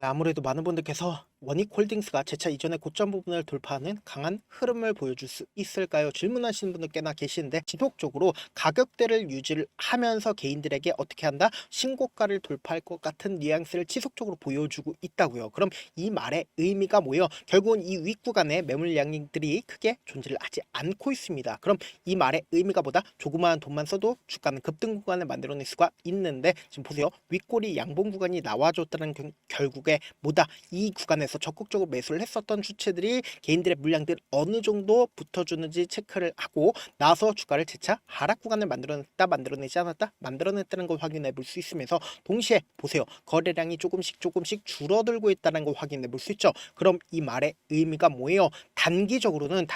아무래도 많은 분들께서 원익홀딩스가 재차 이전의 고점 부분을 돌파하는 강한 흐름을 보여줄 수 있을까요? 질문하시는 분들 꽤나 계시는데, 지속적으로 가격대를 유지를 하면서 개인들에게 어떻게 한다? 신고가를 돌파할 것 같은 뉘앙스를 지속적으로 보여주고 있다고요. 그럼 이 말의 의미가 뭐예요? 결국은 이 윗구간의 매물량들이 크게 존재를 하지 않고 있습니다. 그럼 이 말의 의미가 뭐다? 조그마한 돈만 써도 주가는 급등 구간을 만들어낼 수가 있는데, 지금 보세요. 윗꼬리 양봉 구간이 나와줬다는 결국에 뭐다? 이 구간에서 적극적으로 매수를 했었던 주체들이 개인들의 물량들 어느 정도 붙어주는지 체크를 하고 나서 주가를 재차 하락 구간을 만들어냈다, 만들어내지 않았다, 만들어냈다는 걸 확인해 볼 수 있으면서, 동시에 보세요. 거래량이 조금씩 줄어들고 있다는 걸 확인해 볼 수 있죠. 그럼 이 말의 의미가 뭐예요? 단기적으로는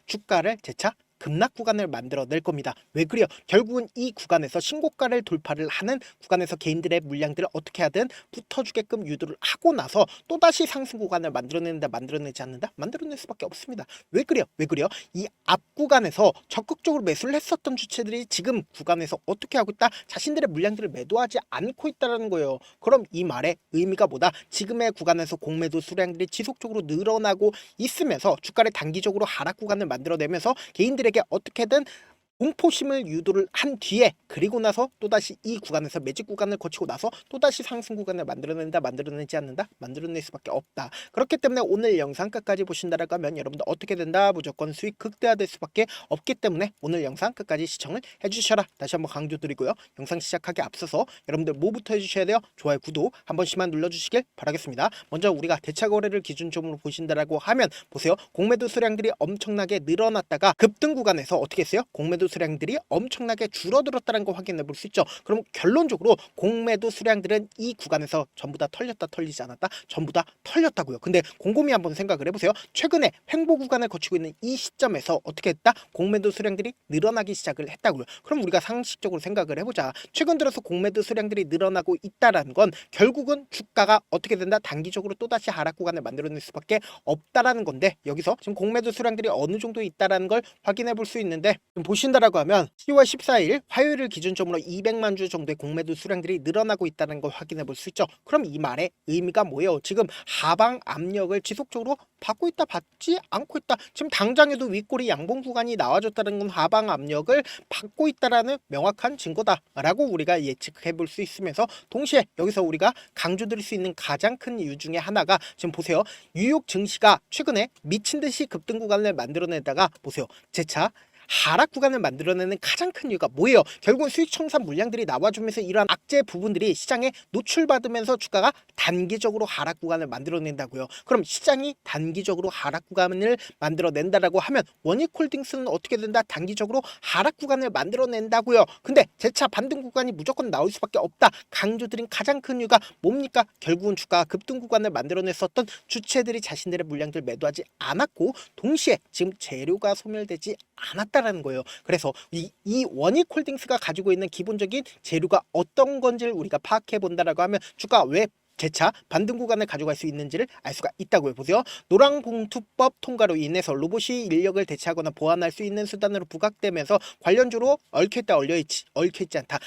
주가를 재차 급락 구간을 만들어낼 겁니다. 왜 그래요? 결국은 이 구간에서 신고가를 돌파를 하는 구간에서 개인들의 물량들을 어떻게 하든 붙어주게끔 유도를 하고 나서 또다시 상승 구간을 만들어내는다, 만들어내지 않는다? 만들어낼 수밖에 없습니다. 왜 그래요? 왜 그래요? 이 앞 구간에서 적극적으로 매수를 했었던 주체들이 지금 구간에서 어떻게 하고 있다? 자신들의 물량들을 매도하지 않고 있다는 거예요. 그럼 이 말의 의미가 뭐다? 지금의 구간에서 공매도 수량들이 지속적으로 늘어나고 있으면서 주가를 단기적으로 하락 구간을 만들어내면서 개인들에게 어떻게든 공포심을 유도를 한 뒤에, 그리고 나서 또다시 이 구간에서 매직 구간을 거치고 나서 또다시 상승 구간을 만들어낸다, 만들어내지 않는다? 만들어낼 수밖에 없다. 그렇기 때문에 오늘 영상 끝까지 보신다라고 하면 여러분들 어떻게 된다? 무조건 수익 극대화될 수밖에 없기 때문에 오늘 영상 끝까지 시청을 해주셔라, 다시 한번 강조드리고요. 영상 시작하기 앞서서 여러분들 뭐부터 해주셔야 돼요? 좋아요, 구독 한 번씩만 눌러주시길 바라겠습니다. 먼저 우리가 대차 거래를 기준점으로 보신다라고 하면 보세요. 공매도 수량들이 엄청나게 늘어났다가 급등 구간에서 어떻게 했어요? 공매도 수량들이 엄청나게 줄어들었다는 거 확인해 볼 수 있죠. 그럼 결론적으로 공매도 수량들은 이 구간에서 전부 다 털렸다, 털리지 않았다? 전부 다 털렸다고요. 근데 곰곰이 한번 생각을 해보세요. 최근에 횡보 구간을 거치고 있는 이 시점에서 어떻게 했다? 공매도 수량들이 늘어나기 시작을 했다고요. 그럼 우리가 상식적으로 생각을 해보자. 최근 들어서 공매도 수량들이 늘어나고 있다라는 건 결국은 주가가 어떻게 된다? 단기적으로 또다시 하락 구간을 만들어낼 수밖에 없다라는 건데, 여기서 지금 공매도 수량들이 어느 정도 있다라는 걸 확인해 볼 수 있는데, 지금 보신다라고 하면 10월 14일 화요일을 기준점으로 200만 주 정도의 공매도 수량들이 늘어나고 있다는 걸 확인해 볼 수 있죠. 그럼 이 말의 의미가 뭐예요? 지금 하방 압력을 지속적으로 받고 있다, 받지 않고 있다. 지금 당장에도 윗꼬리 양봉 구간이 나와줬다는 건 하방 압력을 받고 있다라는 명확한 증거다라고 우리가 예측해 볼 수 있으면서, 동시에 여기서 우리가 강조드릴 수 있는 가장 큰 이유 중에 하나가, 지금 보세요. 뉴욕 증시가 최근에 미친 듯이 급등 구간을 만들어내다가 보세요. 재차 하락 구간을 만들어내는 가장 큰 이유가 뭐예요? 결국은 수익 청산 물량들이 나와주면서 이러한 악재 부분들이 시장에 노출받으면서 주가가 단기적으로 하락 구간을 만들어낸다고요. 그럼 시장이 단기적으로 하락 구간을 만들어낸다라고 하면 원익홀딩스는 어떻게 된다? 단기적으로 하락 구간을 만들어낸다고요. 근데 재차 반등 구간이 무조건 나올 수밖에 없다. 강조드린 가장 큰 이유가 뭡니까? 결국은 주가가 급등 구간을 만들어냈었던 주체들이 자신들의 물량들 매도하지 않았고, 동시에 지금 재료가 소멸되지 않았다라는 거예요. 그래서 이 원익홀딩스가 가지고 있는 기본적인 재료가 어떤 건지를 우리가 파악해 본다라고 하면 주가 왜 재차 반등 구간을 가져갈 수 있는지를 알 수가 있다고요. 보세요. 노랑봉투법 통과로 인해서 로봇이 인력을 대체하거나 보완할 수 있는 수단으로 부각되면서 관련주로 얽혀있다, 얽혀있지 않다,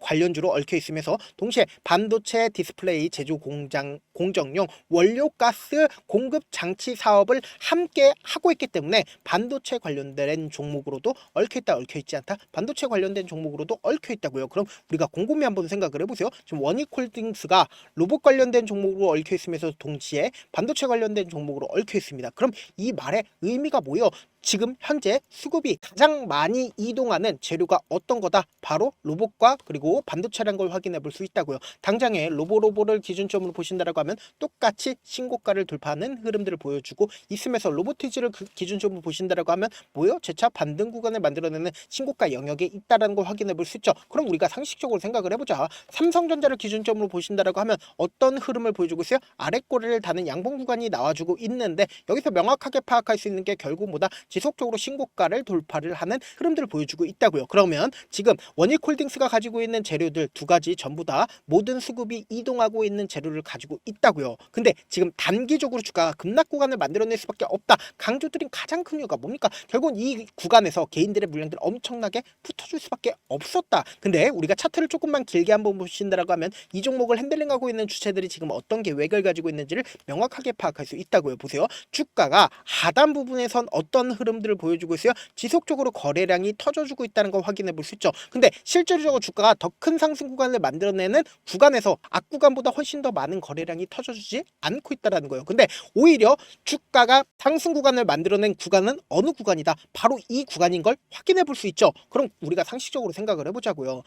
관련주로 얽혀있으면서, 동시에 반도체 디스플레이 제조 공정용 원료가스 공급 장치 사업을 함께 하고 있기 때문에 반도체 관련된 종목으로도 얽혀있다, 얽혀있지 않다, 반도체 관련된 종목으로도 얽혀있다고요. 그럼 우리가 곰곰이 한번 생각을 해보세요. 지금 원익홀딩스가 로봇 관련된 종목으로 얽혀 있으면서 동시에 반도체 관련된 종목으로 얽혀 있습니다. 그럼 이 말의 의미가 뭐예요? 지금 현재 수급이 가장 많이 이동하는 재료가 어떤 거다? 바로 로봇과 그리고 반도체라는 걸 확인해 볼 수 있다고요. 당장에 로보를 기준점으로 보신다라고 하면 똑같이 신고가를 돌파하는 흐름들을 보여주고 있으면서, 로보티지를 기준점으로 보신다라고 하면 뭐예요? 재차 반등 구간을 만들어내는 신고가 영역에 있다라는 걸 확인해 볼 수 있죠. 그럼 우리가 상식적으로 생각을 해보자. 삼성전자를 기준점으로 보신다라고 하면 어떤 흐름을 보여주고 있어요? 아랫꼬리를 다는 양봉 구간이 나와주고 있는데, 여기서 명확하게 파악할 수 있는 게 결국 뭐다? 지속적으로 신고가를 돌파를 하는 흐름들을 보여주고 있다고요. 그러면 지금 원익홀딩스가 가지고 있는 재료들 두 가지 전부 다 모든 수급이 이동하고 있는 재료를 가지고 있다고요. 근데 지금 단기적으로 주가가 급락 구간을 만들어낼 수밖에 없다. 강조드린 가장 큰 이유가 뭡니까? 결국은 이 구간에서 개인들의 물량들 엄청나게 붙어줄 수밖에 없었다. 근데 우리가 차트를 조금만 길게 한번 보신다라고 하면 이 종목을 핸들링하고 있는 주체들이 지금 어떤 계획을 가지고 있는지를 명확하게 파악할 수 있다고요. 보세요. 주가가 하단 부분에선 어떤 흐름들을 보여주고 있어요? 지속적으로 거래량이 터져주고 있다는 걸 확인해 볼 수 있죠. 근데 실질적으로 주가가 더 큰 상승 구간을 만들어내는 구간에서 앞구간보다 훨씬 더 많은 거래량이 터져주지 않고 있다는 거예요. 근데 오히려 주가가 상승 구간을 만들어낸 구간은 어느 구간이다? 바로 이 구간인 걸 확인해 볼 수 있죠. 그럼 우리가 상식적으로 생각을 해보자고요.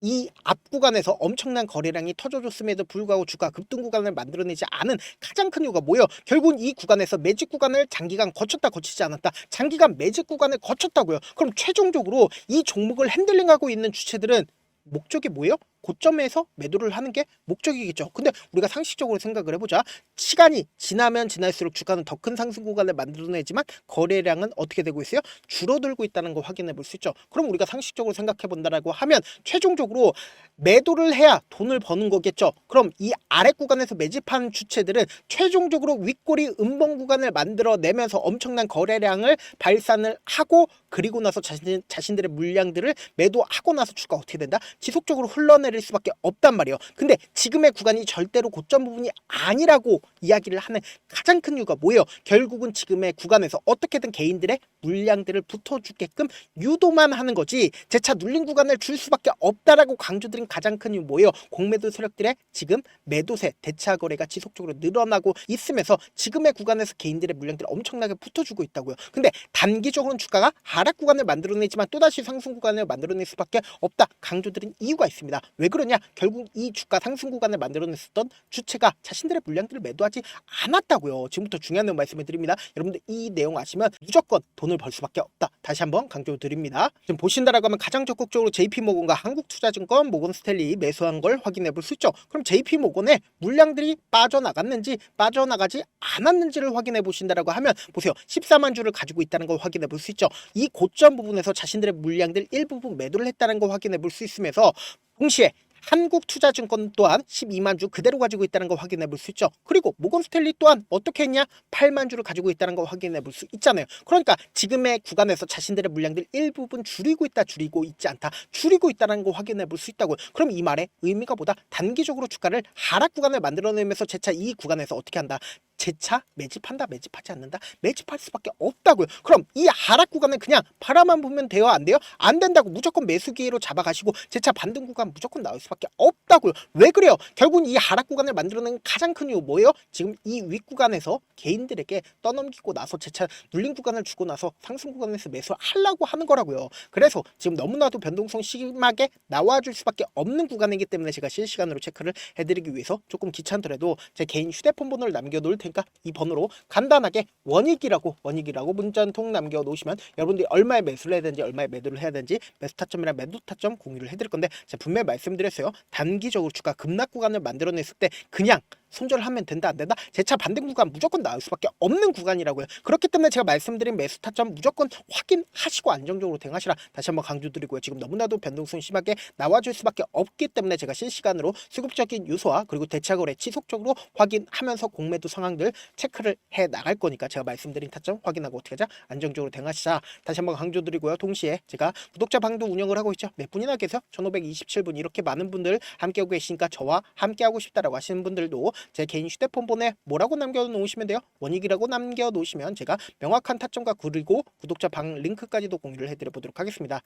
이 앞 구간에서 엄청난 거래량이 터져줬음에도 불구하고 주가 급등 구간을 만들어내지 않은 가장 큰 이유가 뭐예요? 결국은 이 구간에서 매직 구간을 장기간 거쳤다 거치지 않았다. 장기간 매직 구간을 거쳤다고요. 그럼 최종적으로 이 종목을 핸들링하고 있는 주체들은 목적이 뭐예요? 고점에서 매도를 하는 게 목적이겠죠. 근데 우리가 상식적으로 생각을 해보자. 시간이 지나면 지날수록 주가는 더 큰 상승 구간을 만들어내지만 거래량은 어떻게 되고 있어요? 줄어들고 있다는 걸 확인해 볼 수 있죠. 그럼 우리가 상식적으로 생각해 본다라고 하면 최종적으로 매도를 해야 돈을 버는 거겠죠. 그럼 이 아래 구간에서 매집한 주체들은 최종적으로 윗꼬리 음봉 구간을 만들어내면서 엄청난 거래량을 발산을 하고 그리고 나서 자신들의 물량들을 매도하고 나서 주가 어떻게 된다? 지속적으로 흘러내릴 수밖에 없단 말이에요. 근데 지금의 구간이 절대로 고점 부분이 아니라고 이야기를 하는 가장 큰 이유가 뭐예요? 결국은 지금의 구간에서 어떻게든 개인들의 물량들을 붙어주게끔 유도만 하는 거지 재차 눌린 구간을 줄 수밖에 없다라고 강조드린 가장 큰 이유 뭐예요? 공매도 세력들의 지금 매도세 대차 거래가 지속적으로 늘어나고 있으면서 지금의 구간에서 개인들의 물량들을 엄청나게 붙어주고 있다고요. 근데 단기적으로는 주가가 하락 구간을 만들어내지만 또다시 상승 구간을 만들어낼 수밖에 없다 강조드린 이유가 있습니다. 왜 그러냐? 결국 이 주가 상승 구간을 만들어냈었던 주체가 자신들의 물량들을 매도하지 않았다고요. 지금부터 중요한 내용 말씀을 드립니다. 여러분들 이 내용 아시면 무조건 돈을 벌 수밖에 없다. 다시 한번 강조드립니다. 지금 보신다라고 하면 가장 적극적으로 JP모건과 한국투자증권, 모건스탠리 매수한 걸 확인해 볼 수 있죠. 그럼 JP모건의 물량들이 빠져나갔는지 빠져나가지 않았는지를 확인해 보신다라고 하면 보세요. 14만 주를 가지고 있다는 걸 확인해 볼 수 있죠. 이 고점 부분에서 자신들의 물량들 일부분 매도를 했다는 걸 확인해 볼 수 있으면서 동시에 한국투자증권 또한 12만 주 그대로 가지고 있다는 걸 확인해 볼 수 있죠. 그리고 모건스탠리 또한 어떻게 했냐? 8만 주를 가지고 있다는 걸 확인해 볼 수 있잖아요. 그러니까 지금의 구간에서 자신들의 물량들 일부분 줄이고 있다, 줄이고 있지 않다, 줄이고 있다는 걸 확인해 볼 수 있다고요. 그럼 이 말의 의미가 보다 단기적으로 주가를 하락 구간을 만들어내면서 재차 이 구간에서 어떻게 한다? 재차 매집한다, 매집하지 않는다, 매집할 수밖에 없다고요. 그럼 이 하락 구간은 그냥 바라만 보면 돼요, 안 돼요? 안 된다고 무조건 매수 기회로 잡아가시고 재차 반등 구간 무조건 나올 수밖에 없다고요. 왜 그래요? 결국은 이 하락 구간을 만들어내는 가장 큰 이유 뭐예요? 지금 이 윗 구간에서 개인들에게 떠넘기고 나서 재차 눌린 구간을 주고 나서 상승 구간에서 매수하려고 하는 거라고요. 그래서 지금 너무나도 변동성 심하게 나와줄 수밖에 없는 구간이기 때문에 제가 실시간으로 체크를 해드리기 위해서 조금 귀찮더라도 제 개인 휴대폰 번호를 남겨놓을 테니까 이 번호로 간단하게 원익이라고 문자 한 통 남겨놓으시면 여러분들이 얼마에 매수를 해야 되는지 얼마에 매도를 해야 되는지 매수 타점이랑 매도 타점 공유를 해드릴 건데 제가 분명히 말씀드렸어요. 단기적으로 주가 급락 구간을 만들어냈을 때 그냥 손절하면 된다 안 된다? 재차 반등 구간 무조건 나올 수밖에 없는 구간이라고요. 그렇기 때문에 제가 말씀드린 매수 타점 무조건 확인하시고 안정적으로 대응하시라 다시 한번 강조드리고요. 지금 너무나도 변동성 심하게 나와줄 수밖에 없기 때문에 제가 실시간으로 수급적인 요소와 그리고 대차거래 지속적으로 확인하면서 공매도 상황들 체크를 해 나갈 거니까 제가 말씀드린 타점 확인하고 어떻게 하자? 안정적으로 대응하시자 다시 한번 강조드리고요. 동시에 제가 구독자 방도 운영을 하고 있죠. 몇 분이나 계세요? 1527분 이렇게 많은 분들 함께하고 계시니까 저와 함께하고 싶다라고 하시는 분들도 제 개인 휴대폰 번호에 뭐라고 남겨놓으시면 돼요? 원익이라고 남겨놓으시면 제가 명확한 타점과 그리고 구독자 방 링크까지도 공유를 해드려보도록 하겠습니다.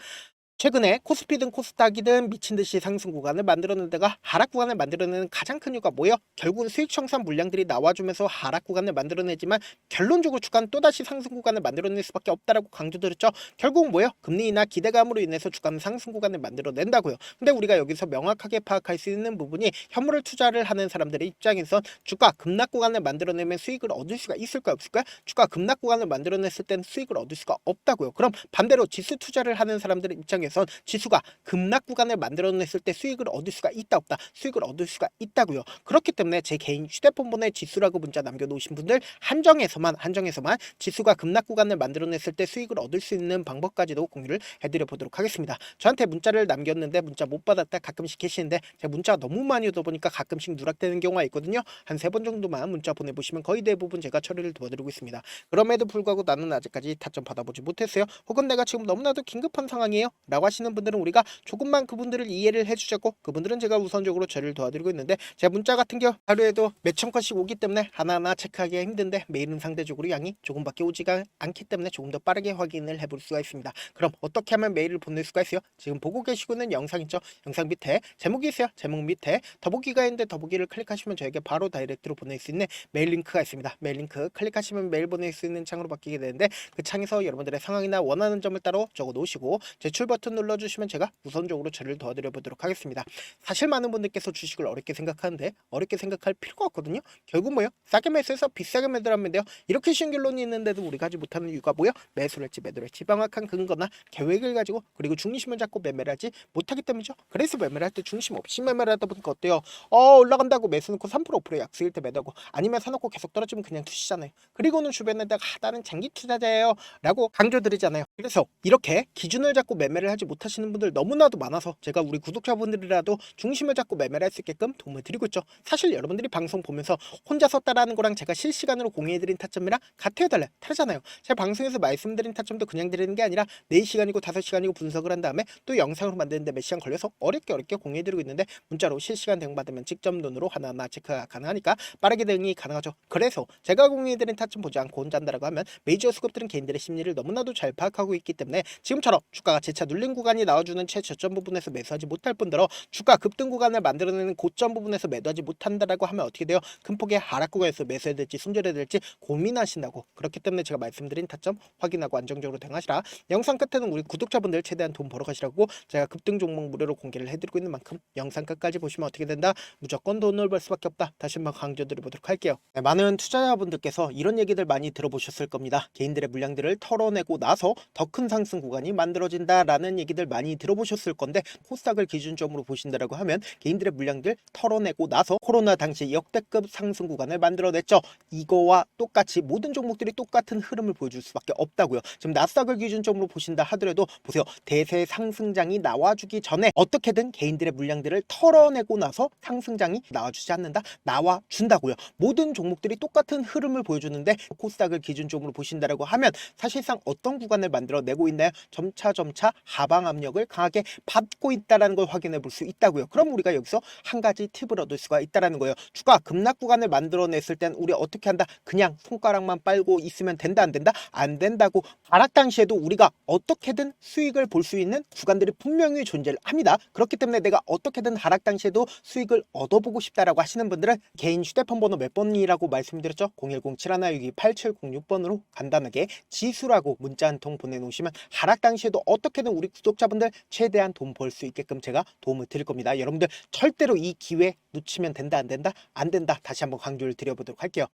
최근에 코스피든 코스닥이든 미친듯이 상승 구간을 만들어내는 데가 하락 구간을 만들어내는 가장 큰 이유가 뭐예요? 결국은 수익 청산 물량들이 나와주면서 하락 구간을 만들어내지만 결론적으로 주가는 또다시 상승 구간을 만들어낼 수밖에 없다라고 강조드렸죠. 결국은 뭐예요? 금리 인하 기대감으로 인해서 주가는 상승 구간을 만들어낸다고요. 근데 우리가 여기서 명확하게 파악할 수 있는 부분이 현물을 투자를 하는 사람들의 입장에선 주가 급락 구간을 만들어내면 수익을 얻을 수가 있을까요? 없을까요? 주가 급락 구간을 만들어냈을 때는 수익을 얻을 수가 없다고요. 그럼 반대로 지수 투자를 하는 사람들의 입장에서 입장에선 지수가 급락 구간을 만들어냈을 때 수익을 얻을 수가 있다 없다, 수익을 얻을 수가 있다고요. 그렇기 때문에 제 개인 휴대폰 번호에 지수라고 문자 남겨놓으신 분들 한정해서만 지수가 급락 구간을 만들어냈을 때 수익을 얻을 수 있는 방법까지도 공유를 해드려 보도록 하겠습니다. 저한테 문자를 남겼는데 문자 못 받았다 가끔씩 계시는데 제가 문자가 너무 많이 오다 보니까 가끔씩 누락되는 경우가 있거든요. 한 3번 정도만 문자 보내보시면 거의 대부분 제가 처리를 도와드리고 있습니다. 그럼에도 불구하고 나는 아직까지 타점 받아보지 못했어요. 혹은 내가 지금 너무나도 긴급한 상황이에요 라고 하시는 분들은 우리가 조금만 그분들을 이해를 해주자고, 그분들은 제가 우선적으로 처리를 도와드리고 있는데, 제 문자 같은 경우 하루에도 몇천 건씩 오기 때문에 하나하나 체크하기가 힘든데 메일은 상대적으로 양이 조금밖에 오지가 않기 때문에 조금 더 빠르게 확인을 해볼 수가 있습니다. 그럼 어떻게 하면 메일을 보낼 수가 있어요? 지금 보고 계시고 있는 영상 있죠? 영상 밑에 제목이 있어요. 제목 밑에 더보기가 있는데 더보기를 클릭하시면 저에게 바로 다이렉트로 보낼 수 있는 메일 링크가 있습니다. 메일 링크 클릭하시면 메일 보낼 수 있는 창으로 바뀌게 되는데, 그 창에서 여러분들의 상황이나 원하는 점을 따로 적어 놓으시고 제출 버튼 눌러주시면 제가 우선적으로 처리를 도와드려 보도록 하겠습니다. 사실 많은 분들께서 주식을 어렵게 생각하는데 어렵게 생각할 필요가 없거든요. 결국 뭐요? 싸게 매수해서 비싸게 매도하면 돼요. 이렇게 쉬운 결론이 있는데도 우리가 하지 못하는 이유가 뭐요? 매수를 할지 매도를 할지 명확한 근거나 계획을 가지고, 그리고 중심을 잡고 매매를 하지 못하기 때문이죠. 그래서 매매를 할 때 중심 없이 매매를 하다 보니까 어때요? 올라간다고 매수 넣고 3% 5% 약수일 때 매도하고, 아니면 사놓고 계속 떨어지면 그냥 투시잖아요. 그리고는 주변에다가 나는 장기 투자자예요 라고 강조드리잖아요. 그래서 이렇게 기준을 잡고 매매를 하지 못하시는 분들 너무나도 많아서 제가 우리 구독자분들이라도 중심을 잡고 매매를 할 수 있게끔 도움을 드리고 있죠. 사실 여러분들이 방송 보면서 혼자서 따라하는 거랑 제가 실시간으로 공유해드린 타점이랑 같아요 달라요? 다르잖아요. 제가 방송에서 말씀드린 타점도 그냥 드리는 게 아니라 4시간이고 5시간이고 분석을 한 다음에 또 영상으로 만드는데 몇 시간 걸려서 어렵게 공유해드리고 있는데, 문자로 실시간 대응받으면 직접 눈으로 하나하나 체크가 가능하니까 빠르게 대응이 가능하죠. 그래서 제가 공유해드린 타점 보지 않고 혼자 한다라고 하면 메이저 수급들은 개인들의 심리를 너무나도 잘 파악하고 있기 때문에 지금처럼 주가가 재차 눌린 구간이 나와주는 최저점 부분에서 매수하지 못할 뿐더러 주가 급등 구간을 만들어내는 고점 부분에서 매도하지 못한다라고 하면 어떻게 돼요? 큰 폭의 하락 구간에서 매수해야 될지 손절해야 될지 고민하신다고. 그렇기 때문에 제가 말씀드린 타점 확인하고 안정적으로 대응하시라. 영상 끝에는 우리 구독자분들 최대한 돈 벌어 가시라고 제가 급등 종목 무료로 공개를 해드리고 있는 만큼 영상 끝까지 보시면 어떻게 된다? 무조건 돈을 벌 수밖에 없다. 다시 한번 강조드려보도록 할게요. 네, 많은 투자자분들께서 이런 얘기들 많이 들어보셨을 겁니다. 개인들의 물량들을 털어내고 나서 더 큰 상승 구간이 만들어진다라는 얘기들 많이 들어보셨을 건데, 코스닥을 기준점으로 보신다라고 하면 개인들의 물량들 털어내고 나서 코로나 당시 역대급 상승 구간을 만들어냈죠. 이거와 똑같이 모든 종목들이 똑같은 흐름을 보여줄 수밖에 없다고요. 지금 나스닥을 기준점으로 보신다 하더라도 보세요. 대세 상승장이 나와주기 전에 어떻게든 개인들의 물량들을 털어내고 나서 상승장이 나와주지 않는다? 나와준다고요. 모든 종목들이 똑같은 흐름을 보여주는데, 코스닥을 기준점으로 보신다라고 하면 사실상 어떤 구간을 만들어내고 있나요? 점차 하방 압력을 강하게 받고 있다는 걸 확인해 볼 수 있다고요. 그럼 우리가 여기서 한 가지 팁을 얻을 수가 있다는 거예요. 주가 급락 구간을 만들어냈을 땐 우리 어떻게 한다? 그냥 손가락만 빨고 있으면 된다 안 된다? 안 된다고. 하락 당시에도 우리가 어떻게든 수익을 볼 수 있는 구간들이 분명히 존재를 합니다. 그렇기 때문에 내가 어떻게든 하락 당시에도 수익을 얻어보고 싶다라고 하시는 분들은 개인 휴대폰 번호 몇 번이라고 말씀드렸죠? 010-7162-8706번으로 간단하게 지수라고 문자 한 통 보내놓으시면 하락 당시에도 어떻게든 우리 구독자분들 최대한 돈 벌 수 있게끔 제가 도움을 드릴 겁니다. 여러분들 절대로 이 기회 놓치면 된다 안 된다? 안 된다. 다시 한번 강조를 드려보도록 할게요.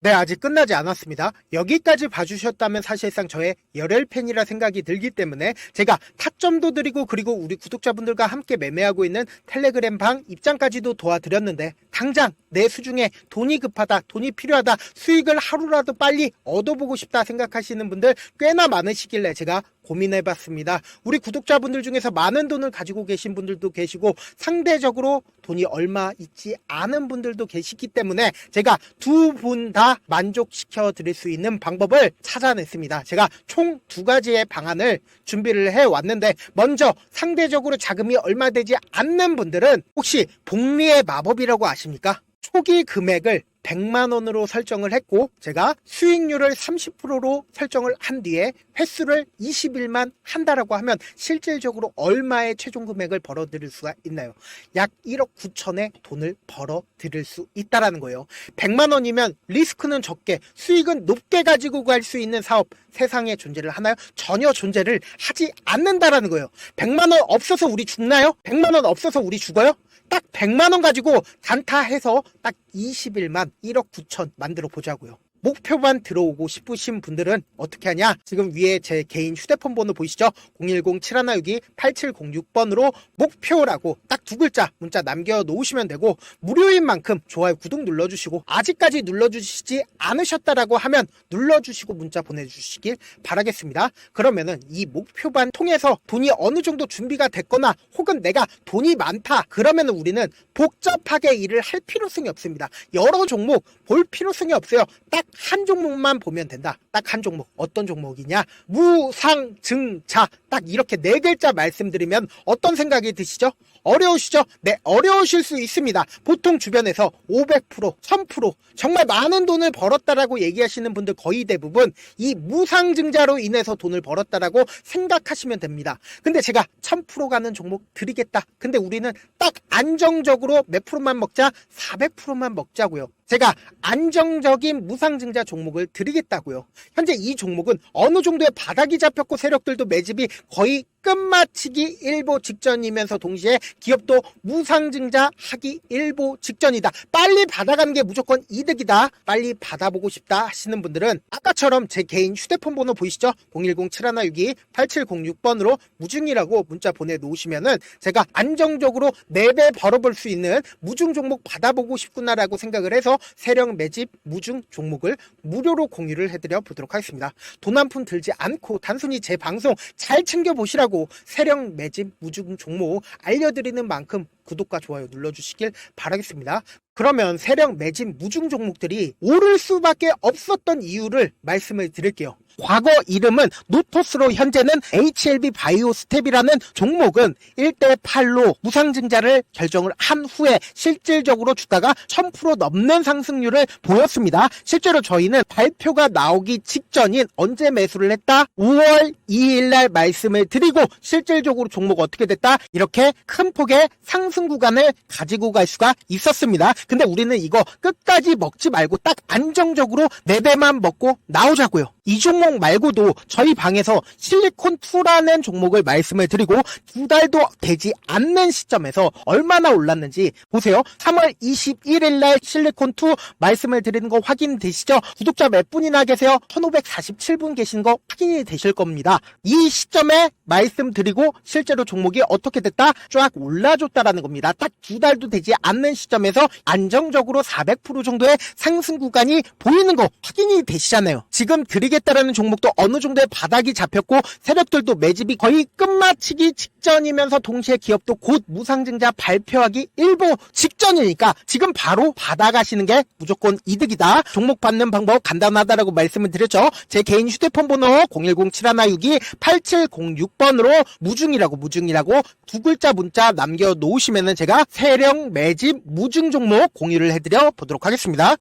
네, 아직 끝나지 않았습니다. 여기까지 봐주셨다면 사실상 저의 열혈 팬이라 생각이 들기 때문에 제가 타점도 드리고, 그리고 우리 구독자분들과 함께 매매하고 있는 텔레그램 방 입장까지도 도와드렸는데, 당장 내 수중에 돈이 급하다, 돈이 필요하다, 수익을 하루라도 빨리 얻어보고 싶다 생각하시는 분들 꽤나 많으시길래 제가 고민해봤습니다. 우리 구독자분들 중에서 많은 돈을 가지고 계신 분들도 계시고 상대적으로 돈이 얼마 있지 않은 분들도 계시기 때문에 제가 두 분 다 만족시켜 드릴 수 있는 방법을 찾아냈습니다. 제가 총 2가지의 방안을 준비를 해왔는데, 먼저 상대적으로 자금이 얼마 되지 않는 분들은 혹시 복리의 마법이라고 아십니까? 초기 금액을 100만원으로 설정을 했고, 제가 수익률을 30%로 설정을 한 뒤에 횟수를 20일만 한다라고 하면 실질적으로 얼마의 최종 금액을 벌어들일 수가 있나요? 약 1억 9천의 돈을 벌어들일 수 있다라는 거예요. 100만원이면 리스크는 적게 수익은 높게 가지고 갈 수 있는 사업, 세상에 존재를 하나요? 전혀 존재를 하지 않는다라는 거예요. 100만원 없어서 우리 죽나요? 100만원 없어서 우리 죽어요? 딱 100만원 가지고 단타해서 딱 20일만 1억 9천 만들어 보자고요. 목표만 들어오고 싶으신 분들은 어떻게 하냐? 지금 위에 제 개인 휴대폰 번호 보이시죠? 010-7162-8706번으로 목표라고 딱 두 글자 문자 남겨놓으시면 되고, 무료인 만큼 좋아요, 구독 눌러주시고, 아직까지 눌러주시지 않으셨다라고 하면 눌러주시고 문자 보내주시길 바라겠습니다. 그러면은 이 목표반 통해서 돈이 어느 정도 준비가 됐거나 혹은 내가 돈이 많다 그러면 우리는 복잡하게 일을 할 필요성이 없습니다. 여러 종목 볼 필요성이 없어요. 딱 한 종목만 보면 된다. 딱 한 종목. 어떤 종목이냐? 무상증자. 딱 이렇게 네 글자 말씀드리면 어떤 생각이 드시죠? 어려우시죠? 네, 어려우실 수 있습니다. 보통 주변에서 500%, 1000% 정말 많은 돈을 벌었다라고 얘기하시는 분들 거의 대부분 이 무상증자로 인해서 돈을 벌었다라고 생각하시면 됩니다. 근데 제가 1000% 가는 종목 드리겠다. 근데 우리는 딱 안정적으로 몇 프로만 먹자? 400%만 먹자고요. 제가 안정적인 무상증자 종목을 드리겠다고요. 현재 이 종목은 어느 정도의 바닥이 잡혔고 세력들도 매집이 거의 끝마치기 일보 직전이면서 동시에 기업도 무상증자 하기 일보 직전이다. 빨리 받아가는 게 무조건 이득이다. 빨리 받아보고 싶다 하시는 분들은 아까처럼 제 개인 휴대폰 번호 보이시죠? 010-7162-8706번으로 무중이라고 문자 보내놓으시면은 제가 안정적으로 4배 벌어볼 수 있는 무중 종목 받아보고 싶구나라고 생각을 해서 세력 매집 무중 종목을 무료로 공유를 해드려 보도록 하겠습니다. 돈 한 푼 들지 않고 단순히 제 방송 잘 챙겨보시라고 세력 매집 무중 종목 알려드리는 만큼 구독과 좋아요 눌러주시길 바라겠습니다. 그러면 세력 매집 무중 종목들이 오를 수밖에 없었던 이유를 말씀을 드릴게요. 과거 이름은 노토스로 현재는 HLB 바이오스텝이라는 종목은 1대8로 무상증자를 결정을 한 후에 실질적으로 주가가 1000% 넘는 상승률을 보였습니다. 실제로 저희는 발표가 나오기 직전인 언제 매수를 했다? 5월 2일 날 말씀을 드리고 실질적으로 종목 어떻게 됐다? 이렇게 큰 폭의 상승 구간을 가지고 갈 수가 있었습니다. 근데 우리는 이거 끝까지 먹지 말고 딱 안정적으로 4배만 먹고 나오자고요. 이 종목 말고도 저희 방에서 실리콘2라는 종목을 말씀을 드리고 2달도 되지 않는 시점에서 얼마나 올랐는지 보세요. 3월 21일 날 실리콘2 말씀을 드리는 거 확인되시죠? 구독자 몇 분이나 계세요? 1547분 계신 거 확인이 되실 겁니다. 이 시점에 말씀드리고 실제로 종목이 어떻게 됐다? 쫙 올라줬다라는 겁니다. 딱 2달도 되지 않는 시점에서 안정적으로 400% 정도의 상승 구간이 보이는 거 확인이 되시잖아요. 지금 드리겠다라는 종목도 어느 정도의 바닥이 잡혔고 세력들도 매집이 거의 끝마치기 직전이면서 동시에 기업도 곧 무상증자 발표하기 일보 직전이니까 지금 바로 받아가시는 게 무조건 이득이다. 종목 받는 방법 간단하다라고 말씀을 드렸죠. 제 개인 휴대폰 번호 010-7162-8706번으로 무중이라고 두 글자 문자 남겨놓으시면은 제가 세력 매집 무중 종목 공유를 해드려 보도록 하겠습니다.